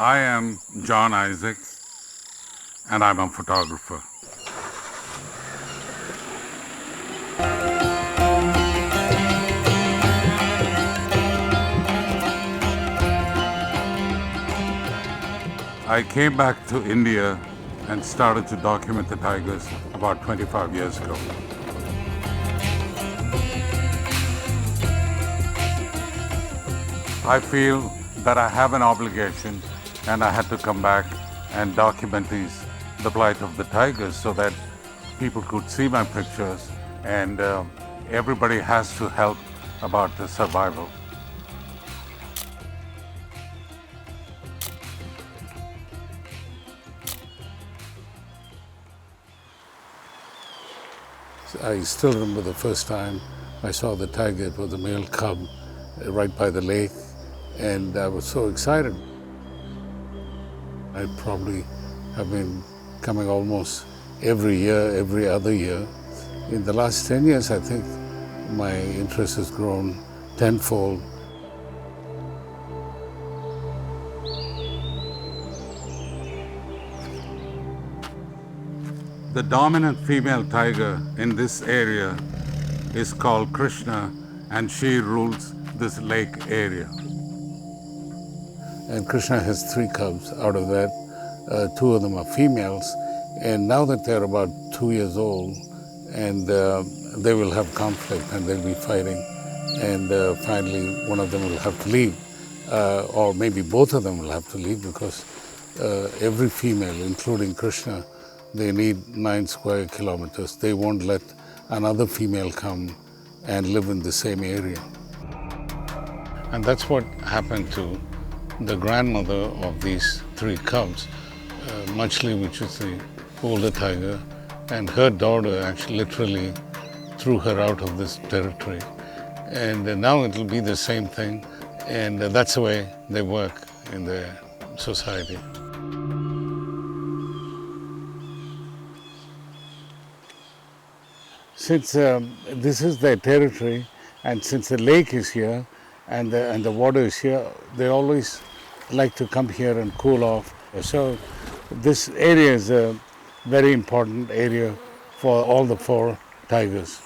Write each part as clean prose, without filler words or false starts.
I am John Isaac and I'm a photographer. I came back to India and started to document the tigers about 25 years ago. I feel that I have an obligation and I had to come back and document the plight of the tigers so that people could see my pictures and everybody has to help about the survival. I still remember the first time I saw the tiger. It was a male cub right by the lake, and I was so excited. I probably have been coming almost every year, every other year. In the last 10 years, I think my interest has grown tenfold. The dominant female tiger in this area is called Krishna, and she rules this lake area. And Krishna has 3 cubs. Out of that, 2 of them are females. And now that they're about 2 years old, and they will have conflict and they'll be fighting, and finally one of them will have to leave, or maybe both of them will have to leave, because every female, including Krishna, they need 9 square kilometers. They won't let another female come and live in the same area. And that's what happened to the grandmother of these 3 cubs, Machli, which is the older tiger, and her daughter actually literally threw her out of this territory. And now it will be the same thing, and that's the way they work in their society. Since this is their territory, and since the lake is here and the water is here, they always like to come here and cool off. So this area is a very important area for all the 4 tigers.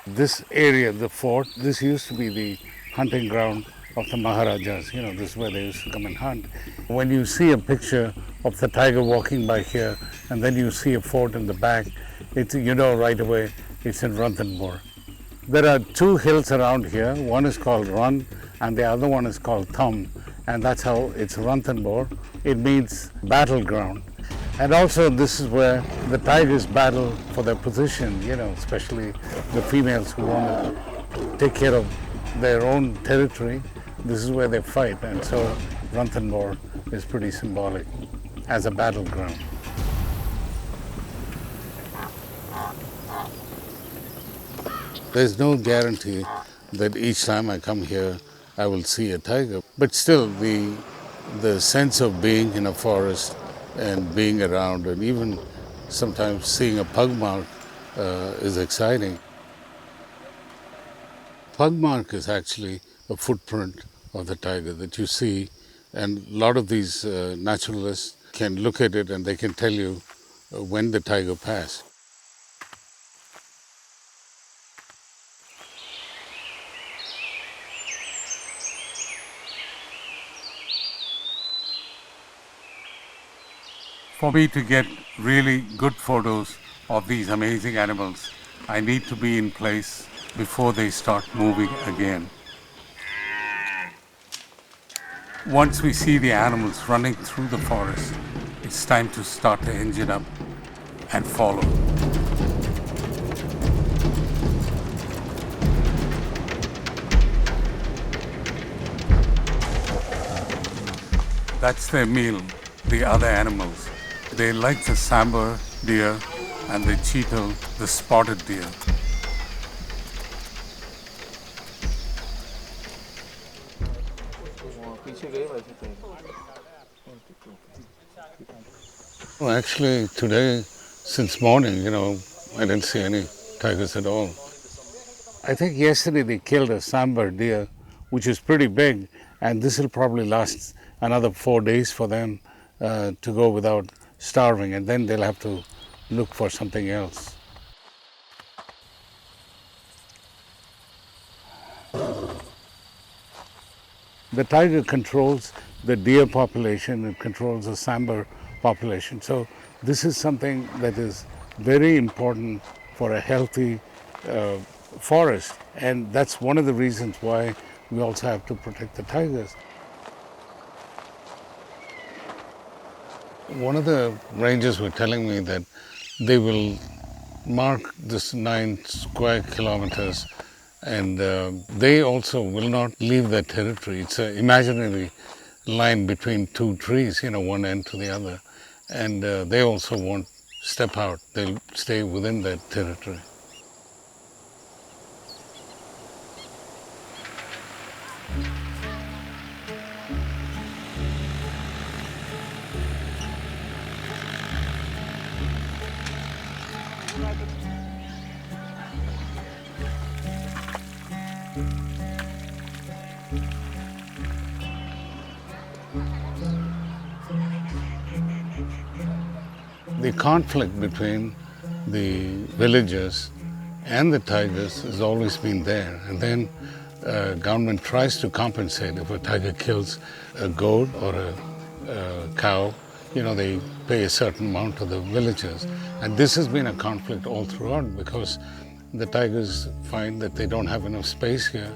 This area, the fort, this used to be the hunting ground of the Maharajas. You know, this is where they used to come and hunt. When you see a picture of the tiger walking by here, and then you see a fort in the back, you know right away it's in Ranthambore. There are 2 hills around here. One is called Run, and the other one is called Thumb, and that's how it's Ranthambore. It means battleground. And also this is where the tigers battle for their position, you know, especially the females who want to take care of their own territory. This is where they fight, and so Ranthambore is pretty symbolic as a battleground. There's no guarantee that each time I come here I will see a tiger, but still the sense of being in a forest and being around, and even sometimes seeing a pug mark is exciting. Pug mark is actually a footprint of the tiger that you see, and a lot of these naturalists can look at it and they can tell you when the tiger passed. For me to get really good photos of these amazing animals, I need to be in place before they start moving again. Once we see the animals running through the forest, it's time to start the engine up and follow. That's their meal, the other animals. They like the sambar deer and the cheetal, the spotted deer. Well, actually, today, since morning, I didn't see any tigers at all. I think yesterday they killed a sambar deer, which is pretty big, and this will probably last another 4 days for them to go without starving, and then they'll have to look for something else. The tiger controls the deer population, it controls the sambar population. So this is something that is very important for a healthy forest, and that's one of the reasons why we also have to protect the tigers. One of the rangers were telling me that they will mark this 9 square kilometers, and they also will not leave that territory. It's an imaginary line between 2 trees, one end to the other, and they also won't step out. They'll stay within that territory. The conflict between the villagers and the tigers has always been there, and then government tries to compensate. If a tiger kills a goat or a cow, they pay a certain amount to the villagers, and this has been a conflict all throughout because the tigers find that they don't have enough space here.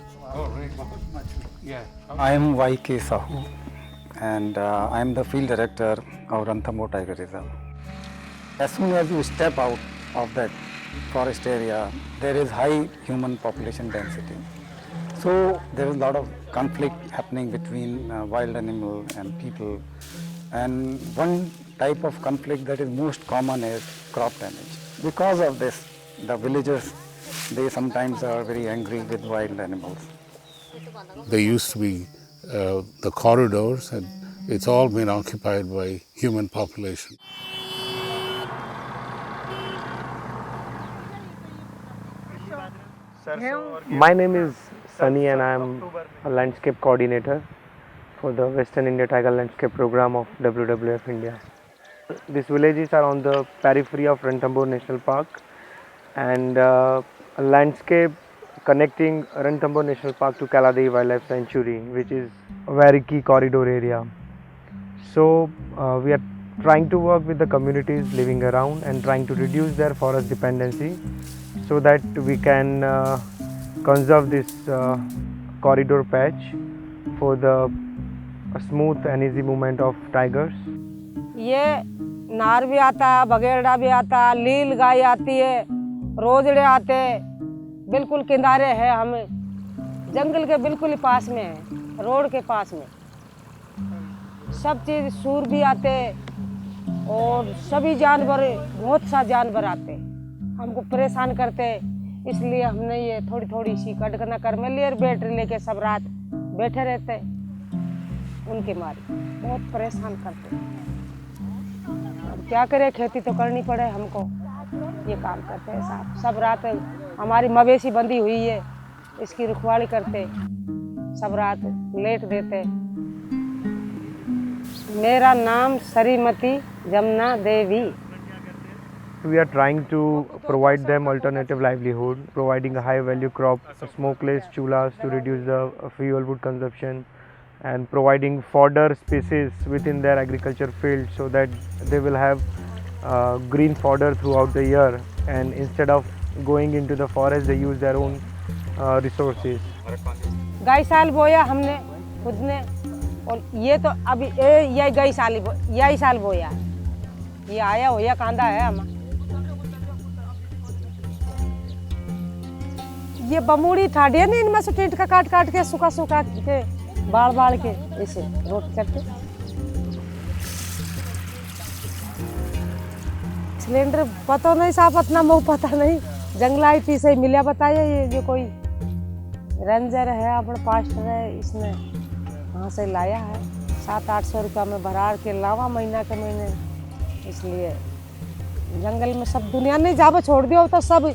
I am Y.K. Sahu, and I am the field director of Ranthambore Tiger Reserve. As soon as you step out of that forest area, there is high human population density. So there is a lot of conflict happening between wild animal and people. And one type of conflict that is most common is crop damage. Because of this, the villagers, they sometimes are very angry with wild animals. There used to be the corridors, and it's all been occupied by human population. My name is Sunny and I am a landscape coordinator for the Western India Tiger Landscape Program of WWF India. These villages are on the periphery of Ranthambore National Park, and a landscape connecting Ranthambore National Park to Kaladevi Wildlife Sanctuary, which is a very key corridor area. So we are trying to work with the communities living around and trying to reduce their forest dependency so that we can conserve this corridor patch for the smooth and easy movement of tigers. ये नार भी आता है, बगेड़ा भी आता है, लील गाय आती है, रोजड़े आते हैं, बिल्कुल किनारे है, हम जंगल के बिल्कुल ही पास में है, रोड के पास में सब चीज़ सूर भी आते हैं और सभी जानवर, बहुत सा जानवर आते हैं, हमको परेशान करते हैं, इसलिए हमने ये थोड़ी थोड़ी सी कटकना कर में लिए बैटरी लेके सब रात बैठे रहते हैं, उनके मारे बहुत परेशान करते हैं। अब क्या करें, खेती तो करनी पड़े हमको, ये काम करते हैं साहब। सब रात हमारी मवेशी बंधी हुई है, इसकी रखवाली करते, सब रात लेट देते। मेरा नाम श्रीमती जमुना देवी। We are trying to provide them alternative livelihood, providing a high value crop, smokeless chulas to reduce the fuel wood consumption, and providing fodder species within their agriculture field so that they will have green fodder throughout the year, and instead of going into the forest they use their own resources. गई साल बोया हमने खुद ने, और ये तो अभी यही गई साल यही साल बोया, ये आया होया कांदा है हम। ये बमूड़ी ठाडिया नहीं, इनमें से टेंट का काट काट के सूखा सूखा के बाढ़ बाढ़ के ऐसे रोटी करते। सिलेंडर पता नहीं साहब, अपना मुँह पता नहीं, जंगलाई पी से मिला बताया, ये जो कोई रेंजर है अपना पास्टर है, इसने वहाँ से लाया है, 700-800 रुपया में भरा के लावा महीना के महीने। इसलिए जंगल में सब दुनिया नहीं जाबो छोड़ दिया तो सब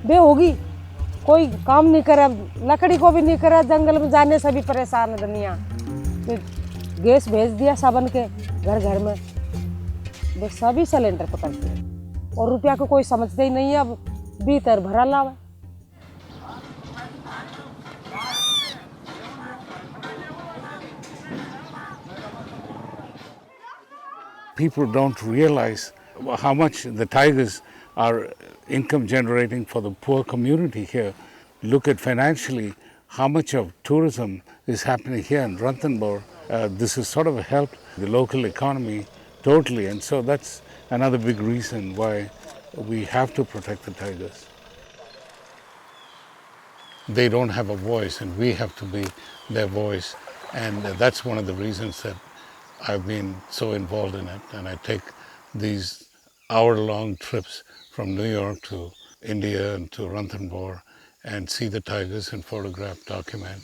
बे होगी, कोई काम नहीं करे, लकड़ी को भी नहीं करे, जंगल में जाने से भी परेशान है दुनिया। तो गैस भेज दिया सावन के घर घर में, वे सभी सिलेंडर पकड़ते हैं और रुपया को कोई समझते ही नहीं है। अब भीतर भरा लावा। People don't realize how much the tigers are income generating for the poor community here. Look at financially how much of tourism is happening here in Ranthambore. This has sort of helped the local economy totally, and so that's another big reason why we have to protect the tigers. They don't have a voice, and we have to be their voice, and that's one of the reasons that I've been so involved in it, and I take these hour-long trips from New York to India and to Ranthambore and see the tigers and photograph, document.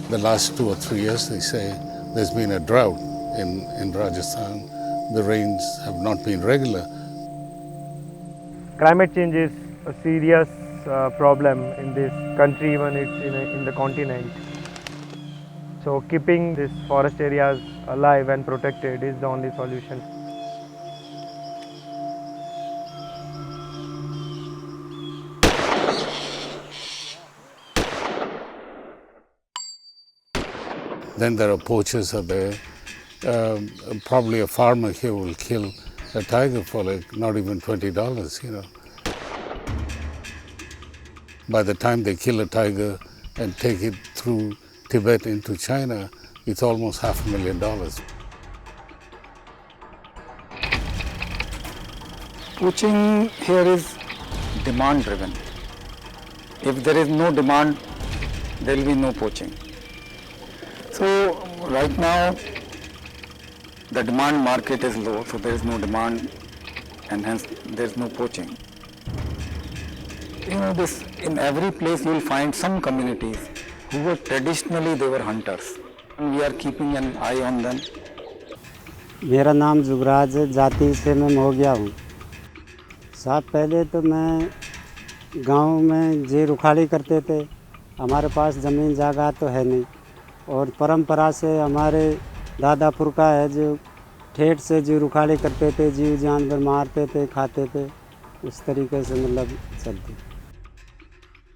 The last 2 or 3 years, they say, there's been a drought in Rajasthan. The rains have not been regular. Climate change is a serious problem in this country, even it's in the continent. So keeping these forest areas alive and protected is the only solution. Then there are poachers are there. Probably a farmer here will kill a tiger for like not even $20, you know. By the time they kill a tiger and take it through Tibet into China, it's almost $500,000. Poaching here is demand driven. If there is no demand, there will be no poaching. So right now the demand market is low, so there is no demand and hence there is no poaching. You know, this in every place you will find some communities who were traditionally they were hunters. And we are keeping an eye on them. मेरा नाम जुगराज है, जाति से मैं हो गया हूँ। साहब पहले तो मैं गांव में जे रुखाड़ी करते थे, हमारे पास ज़मीन जागा तो है नहीं, और परंपरा से हमारे दादा पुरखा है जो ठेठ से जो रुखाड़ी करते थे, जीव जानवर मारते थे, खाते थे, उस तरीके से मतलब चलते।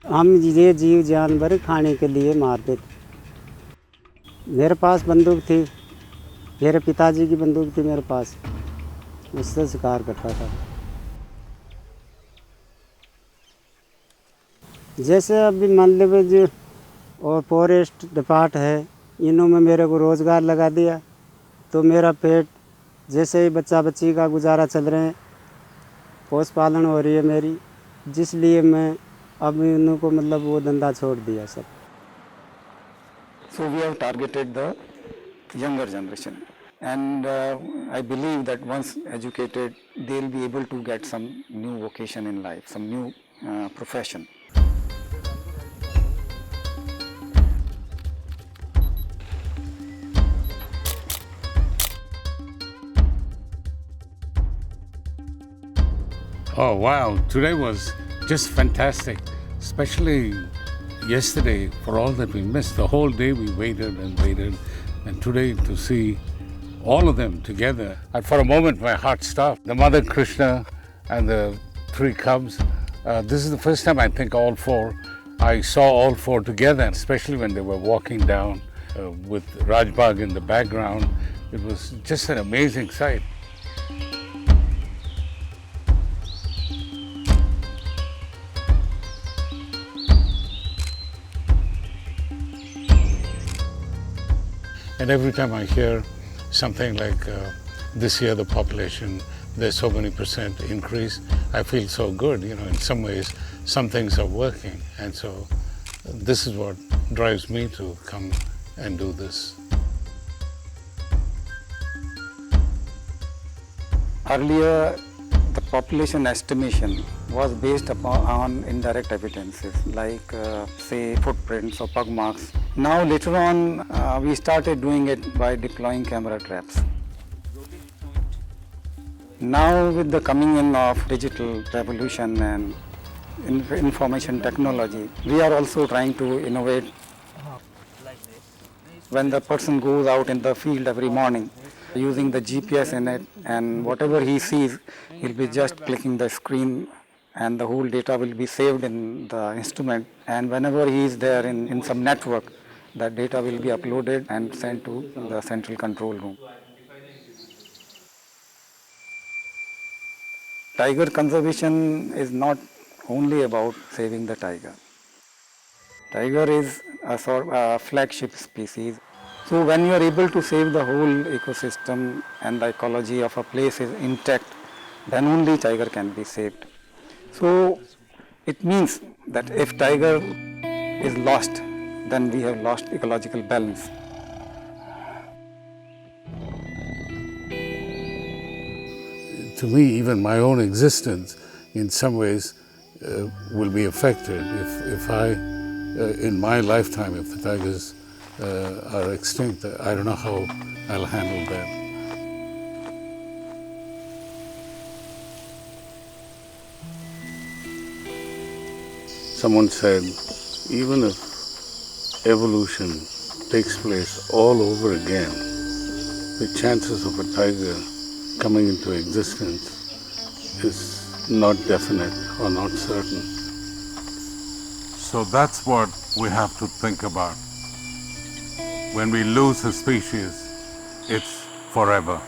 हम ये जीव जानवर खाने के लिए मारते थे। मेरे पास बंदूक थी, मेरे पिताजी की बंदूक थी मेरे पास, उससे शिकार करता था। जैसे अभी मान लीजिए जो और फॉरेस्ट डिपार्ट है, इन्हों में मेरे को रोज़गार लगा दिया, तो मेरा पेट जैसे ही बच्चा बच्ची का गुजारा चल रहे हैं, पोष पालन हो रही है मेरी, जिसलिए मैं अब इन्हों को मतलब वो धंधा छोड़ दिया सब। So we have targeted the younger generation, and I believe that once educated, they will be able to get some new vocation in life, some new profession. Oh wow, today was just fantastic, especially yesterday for all that we missed. The whole day we waited, and today to see all of them together. And for a moment my heart stopped. The mother Krishna and the 3 cubs, this is the first time I think I saw all 4 together, especially when they were walking down with Rajbagh in the background. It was just an amazing sight. And every time I hear something like this year the population, there's so many % increase, I feel so good. You know, in some ways, some things are working. And so this is what drives me to come and do this. Earlier, the population estimation was based upon indirect evidences like say footprints or pug marks Now later on, we started doing it by deploying camera traps. Now with the coming in of digital revolution and information technology, we are also trying to innovate. When the person goes out in the field every morning, using the GPS in it, and whatever he sees, he'll be just clicking the screen and the whole data will be saved in the instrument, and whenever he is there in some network, that data will be uploaded and sent to the central control room. Tiger conservation is not only about saving the tiger. Tiger is a sort of flagship species. So when you are able to save the whole ecosystem and the ecology of a place is intact, then only tiger can be saved. So it means that if tiger is lost, then we have lost ecological balance. To me, even my own existence, in some ways, will be affected if I, in my lifetime, if the tigers are extinct. I don't know how I'll handle that. Someone said, even if evolution takes place all over again, the chances of a tiger coming into existence is not definite or not certain. So that's what we have to think about. When we lose a species, it's forever.